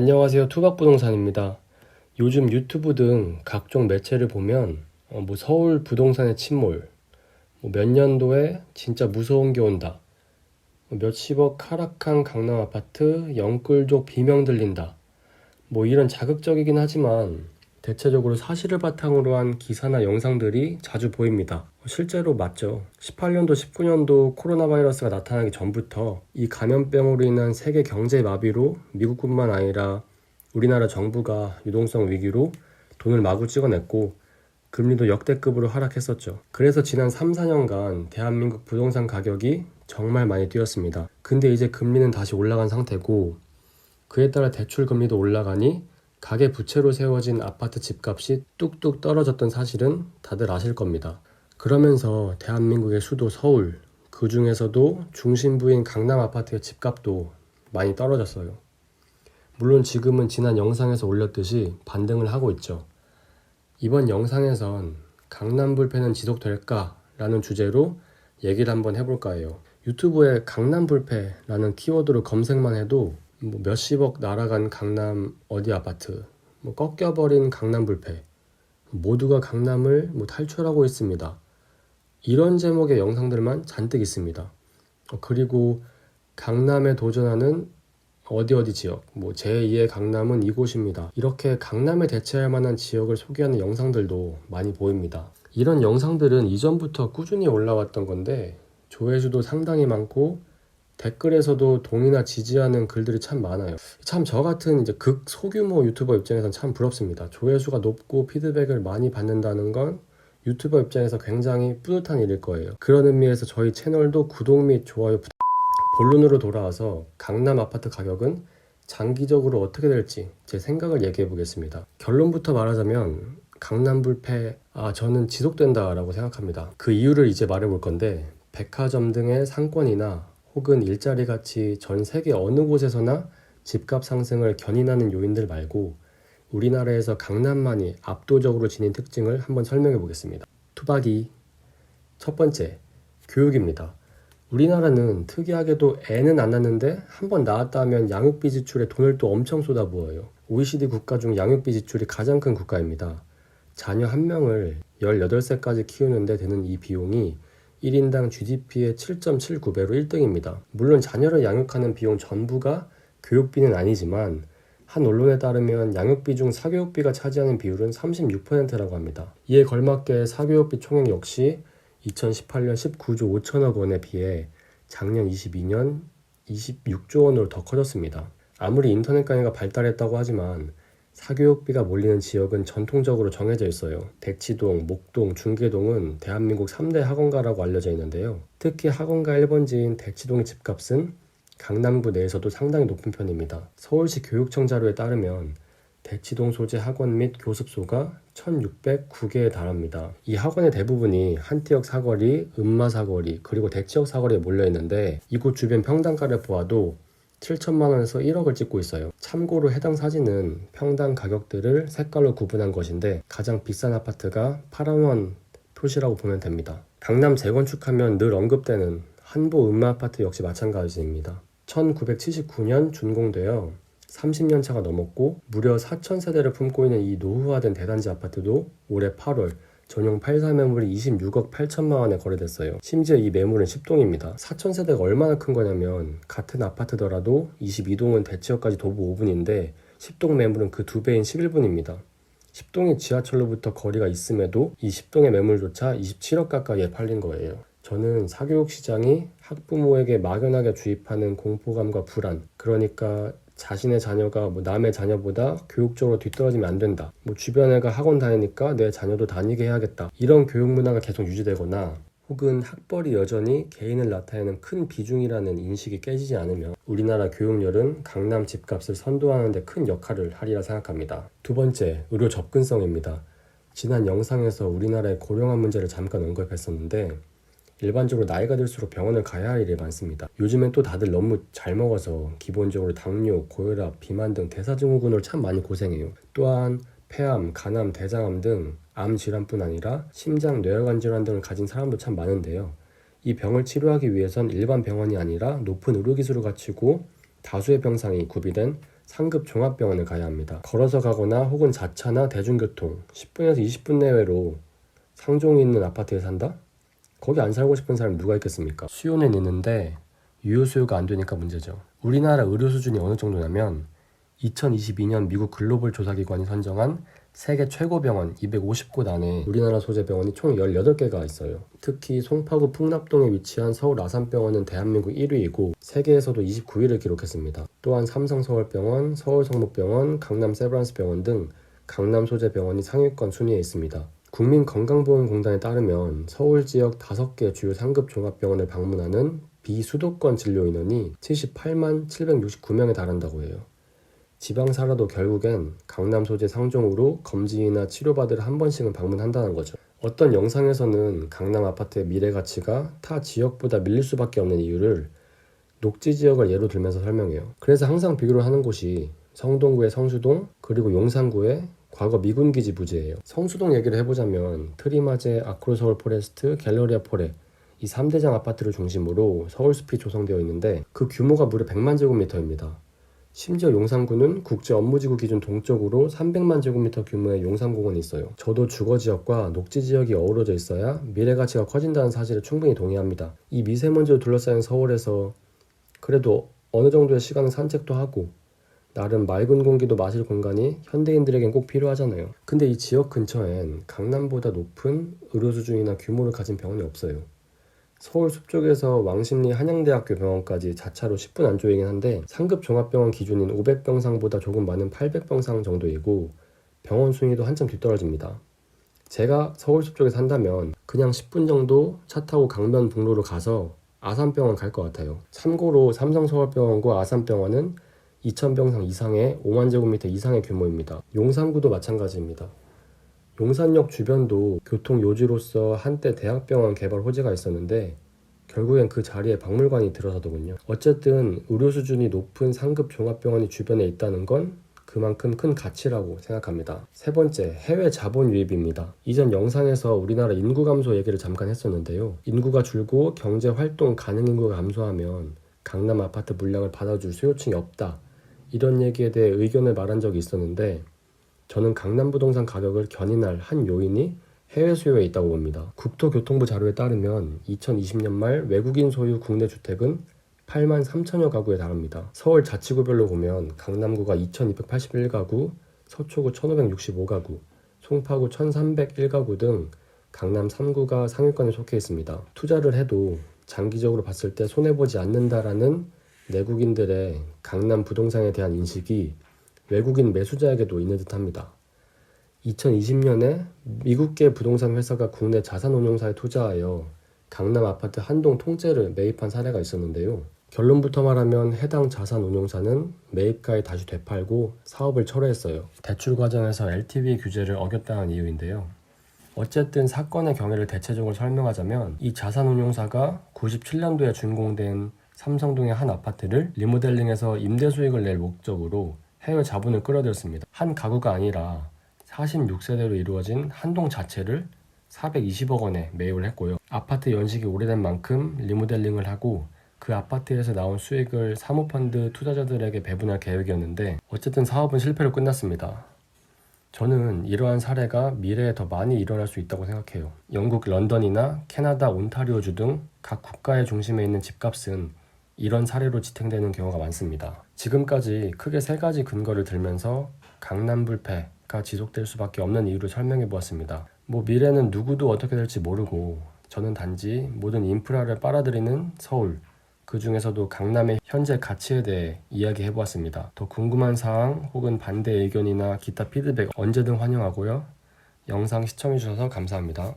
안녕하세요. 투박부동산입니다. 요즘 유튜브 등 각종 매체를 보면 서울 부동산의 침몰, 몇 년도에 진짜 무서운 게 온다, 몇십억 하락한 강남 아파트 영끌족 비명 들린다, 이런 자극적이긴 하지만 대체적으로 사실을 바탕으로 한 기사나 영상들이 자주 보입니다. 실제로 맞죠. 18년도, 19년도 코로나 바이러스가 나타나기 전부터 이 감염병으로 인한 세계 경제 마비로 미국뿐만 아니라 우리나라 정부가 유동성 위기로 돈을 마구 찍어냈고 금리도 역대급으로 하락했었죠. 그래서 지난 3, 4년간 대한민국 부동산 가격이 정말 많이 뛰었습니다. 근데 이제 금리는 다시 올라간 상태고 그에 따라 대출 금리도 올라가니 가계 부채로 세워진 아파트 집값이 뚝뚝 떨어졌던 사실은 다들 아실 겁니다. 그러면서 대한민국의 수도 서울, 그 중에서도 중심부인 강남 아파트의 집값도 많이 떨어졌어요. 물론 지금은 지난 영상에서 올렸듯이 반등을 하고 있죠. 이번 영상에선 강남 불패는 지속될까? 라는 주제로 얘기를 한번 해볼까 해요. 유튜브에 강남 불패라는 키워드로 검색만 해도 몇십억 날아간 강남 어디 아파트, 꺾여버린 강남 불패, 모두가 강남을 탈출하고 있습니다. 이런 제목의 영상들만 잔뜩 있습니다. 그리고 강남에 도전하는 어디 지역, 제2의 강남은 이곳입니다. 이렇게 강남에 대체할 만한 지역을 소개하는 영상들도 많이 보입니다. 이런 영상들은 이전부터 꾸준히 올라왔던 건데 조회수도 상당히 많고 댓글에서도 동의나 지지하는 글들이 참 많아요. 참 저 같은 이제 극소규모 유튜버 입장에서는 참 부럽습니다. 조회수가 높고 피드백을 많이 받는다는 건 유튜버 입장에서 굉장히 뿌듯한 일일 거예요. 그런 의미에서 저희 채널도 구독 및 좋아요 본론으로 돌아와서 강남 아파트 가격은 장기적으로 어떻게 될지 제 생각을 얘기해 보겠습니다. 결론부터 말하자면 강남 불패, 저는 지속된다라고 생각합니다. 그 이유를 이제 말해 볼 건데 백화점 등의 상권이나 혹은 일자리 가치 전 세계 어느 곳에서나 집값 상승을 견인하는 요인들 말고 우리나라에서 강남만이 압도적으로 지닌 특징을 한번 설명해 보겠습니다. 투박이 첫 번째, 교육입니다. 우리나라는 특이하게도 애는 안 낳는데 한번 낳았다 하면 양육비 지출에 돈을 또 엄청 쏟아부어요. OECD 국가 중 양육비 지출이 가장 큰 국가입니다. 자녀 한 명을 18세까지 키우는데 드는 이 비용이 1인당 GDP의 7.79배로 1등입니다. 물론 자녀를 양육하는 비용 전부가 교육비는 아니지만 한 언론에 따르면 양육비 중 사교육비가 차지하는 비율은 36%라고 합니다. 이에 걸맞게 사교육비 총액 역시 2018년 19조 5천억 원에 비해 작년 22년 26조 원으로 더 커졌습니다. 아무리 인터넷 강의가 발달했다고 하지만 사교육비가 몰리는 지역은 전통적으로 정해져 있어요. 대치동, 목동, 중계동은 대한민국 3대 학원가라고 알려져 있는데요. 특히 학원가 1번지인 대치동의 집값은 강남구 내에서도 상당히 높은 편입니다. 서울시 교육청 자료에 따르면 대치동 소재 학원 및 교습소가 1609개에 달합니다. 이 학원의 대부분이 한티역 사거리, 음마 사거리, 그리고 대치역 사거리에 몰려있는데 이곳 주변 평당가를 보아도 7천만 원에서 1억을 찍고 있어요. 참고로 해당 사진은 평당 가격들을 색깔로 구분한 것인데 가장 비싼 아파트가 8만 원 표시라고 보면 됩니다. 강남 재건축하면 늘 언급되는 한보 음마 아파트 역시 마찬가지입니다. 1979년 준공되어 30년 차가 넘었고 무려 4,000세대를 품고 있는 이 노후화된 대단지 아파트도 올해 8월 전용 8사 매물이 26억 8천만 원에 거래됐어요. 심지어 이 매물은 10동입니다. 4,000세대가 얼마나 큰 거냐면 같은 아파트더라도 22동은 대치역까지 도보 5분인데 10동 매물은 그 2배인 11분입니다. 10동이 지하철로부터 거리가 있음에도 이 10동의 매물조차 27억 가까이에 팔린 거예요. 저는 사교육 시장이 학부모에게 막연하게 주입하는 공포감과 불안, 그러니까 자신의 자녀가 남의 자녀보다 교육적으로 뒤떨어지면 안 된다. 주변 애가 학원 다니니까 내 자녀도 다니게 해야겠다. 이런 교육 문화가 계속 유지되거나 혹은 학벌이 여전히 개인을 나타내는 큰 비중이라는 인식이 깨지지 않으면 우리나라 교육열은 강남 집값을 선도하는 데 큰 역할을 하리라 생각합니다. 두 번째, 의료 접근성입니다. 지난 영상에서 우리나라의 고령화 문제를 잠깐 언급했었는데 일반적으로 나이가 들수록 병원을 가야 할 일이 많습니다. 요즘엔 또 다들 너무 잘 먹어서 기본적으로 당뇨, 고혈압, 비만 등 대사증후군으로 참 많이 고생해요. 또한 폐암, 간암, 대장암 등 암 질환뿐 아니라 심장, 뇌혈관 질환 등을 가진 사람도 참 많은데요. 이 병을 치료하기 위해선 일반 병원이 아니라 높은 의료기술을 갖추고 다수의 병상이 구비된 상급 종합병원을 가야 합니다. 걸어서 가거나 혹은 자차나 대중교통 10분에서 20분 내외로 상종이 있는 아파트에 산다? 거기 안 살고 싶은 사람이 누가 있겠습니까? 수요는 있는데 유효 수요가 안 되니까 문제죠. 우리나라 의료 수준이 어느 정도냐면 2022년 미국 글로벌 조사기관이 선정한 세계 최고 병원 250곳 안에 우리나라 소재 병원이 총 18개가 있어요. 특히 송파구 풍납동에 위치한 서울 아산병원은 대한민국 1위이고 세계에서도 29위를 기록했습니다. 또한 삼성서울병원, 서울성목병원, 강남 세브란스병원 등 강남 소재 병원이 상위권 순위에 있습니다. 국민건강보험공단에 따르면 서울 지역 5개 주요 상급 종합병원을 방문하는 비수도권 진료 인원이 78만 769명에 달한다고 해요. 지방 살아도 결국엔 강남 소재 상종으로 검진이나 치료받으러 한 번씩은 방문한다는 거죠. 어떤 영상에서는 강남 아파트의 미래 가치가 타 지역보다 밀릴 수밖에 없는 이유를 녹지 지역을 예로 들면서 설명해요. 그래서 항상 비교를 하는 곳이 성동구의 성수동 그리고 용산구의 과거 미군기지 부지예요. 성수동 얘기를 해보자면 트리마제, 아크로서울 포레스트, 갤러리아 포레 이 3대장 아파트를 중심으로 서울숲이 조성되어 있는데 그 규모가 무려 100만 제곱미터입니다. 심지어 용산구는 국제업무지구 기준 동쪽으로 300만 제곱미터 규모의 용산공원이 있어요. 저도 주거지역과 녹지지역이 어우러져 있어야 미래가치가 커진다는 사실에 충분히 동의합니다. 이 미세먼지로 둘러싸인 서울에서 그래도 어느 정도의 시간은 산책도 하고 나름 맑은 공기도 마실 공간이 현대인들에겐 꼭 필요하잖아요. 근데 이 지역 근처엔 강남보다 높은 의료 수준이나 규모를 가진 병원이 없어요. 서울 숲쪽에서 왕십리 한양대학교 병원까지 자차로 10분 안쪽이긴 한데 상급 종합병원 기준인 500병상보다 조금 많은 800병상 정도이고 병원 순위도 한참 뒤떨어집니다. 제가 서울 숲쪽에 산다면 그냥 10분 정도 차 타고 강변북로로 가서 아산병원 갈 것 같아요. 참고로 삼성서울병원과 아산병원은 2000병상 이상의 5만 제곱미터 이상의 규모입니다. 용산구도 마찬가지입니다. 용산역 주변도 교통 요지로서 한때 대학병원 개발 호재가 있었는데 결국엔 그 자리에 박물관이 들어서더군요. 어쨌든 의료 수준이 높은 상급 종합병원이 주변에 있다는 건 그만큼 큰 가치라고 생각합니다. 세 번째, 해외 자본 유입입니다. 이전 영상에서 우리나라 인구 감소 얘기를 잠깐 했었는데요. 인구가 줄고 경제 활동 가능 인구가 감소하면 강남 아파트 물량을 받아줄 수요층이 없다. 이런 얘기에 대해 의견을 말한 적이 있었는데 저는 강남 부동산 가격을 견인할 한 요인이 해외 수요에 있다고 봅니다. 국토교통부 자료에 따르면 2020년 말 외국인 소유 국내 주택은 8만 3천여 가구에 달합니다. 서울 자치구별로 보면 강남구가 2281가구, 서초구 1565가구, 송파구 1301가구 등 강남 3구가 상위권에 속해 있습니다. 투자를 해도 장기적으로 봤을 때 손해보지 않는다라는 내국인들의 강남 부동산에 대한 인식이 외국인 매수자에게도 있는 듯합니다. 2020년에 미국계 부동산 회사가 국내 자산운용사에 투자하여 강남 아파트 한 동 통째를 매입한 사례가 있었는데요. 결론부터 말하면 해당 자산운용사는 매입가에 다시 되팔고 사업을 철회했어요. 대출 과정에서 LTV 규제를 어겼다는 이유인데요. 어쨌든 사건의 경위를 대체적으로 설명하자면 이 자산운용사가 97년도에 준공된 삼성동의 한 아파트를 리모델링해서 임대 수익을 낼 목적으로 해외 자본을 끌어들였습니다. 한 가구가 아니라 46세대로 이루어진 한 동 자체를 420억 원에 매입을 했고요. 아파트 연식이 오래된 만큼 리모델링을 하고 그 아파트에서 나온 수익을 사모펀드 투자자들에게 배분할 계획이었는데 어쨌든 사업은 실패로 끝났습니다. 저는 이러한 사례가 미래에 더 많이 일어날 수 있다고 생각해요. 영국 런던이나 캐나다 온타리오주 등 각 국가의 중심에 있는 집값은 이런 사례로 지탱되는 경우가 많습니다. 지금까지 크게 3가지 근거를 들면서 강남 불패가 지속될 수밖에 없는 이유를 설명해 보았습니다. 미래는 누구도 어떻게 될지 모르고 저는 단지 모든 인프라를 빨아들이는 서울, 그 중에서도 강남의 현재 가치에 대해 이야기해 보았습니다. 더 궁금한 사항 혹은 반대 의견이나 기타 피드백 언제든 환영하고요. 영상 시청해 주셔서 감사합니다.